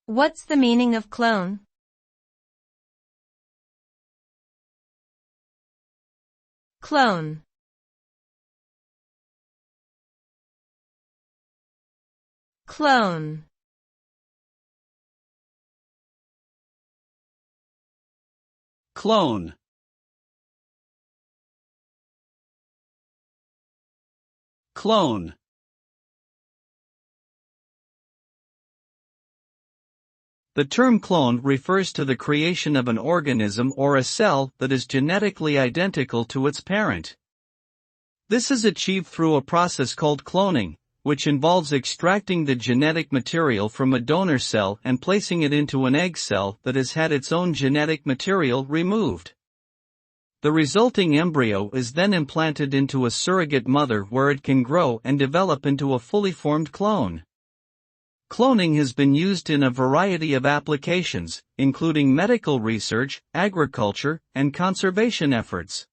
What's the meaning of clone? Clone. Clone. Clone. Clone. The term clone refers to the creation of an organism or a cell that is genetically identical to its parent. This is achieved through a process called cloning, which involves extracting the genetic material from a donor cell and placing it into an egg cell that has had its own genetic material removed. The resulting embryo is then implanted into a surrogate mother where it can grow and develop into a fully formed clone. Cloning has been used in a variety of applications, including medical research, agriculture, and conservation efforts.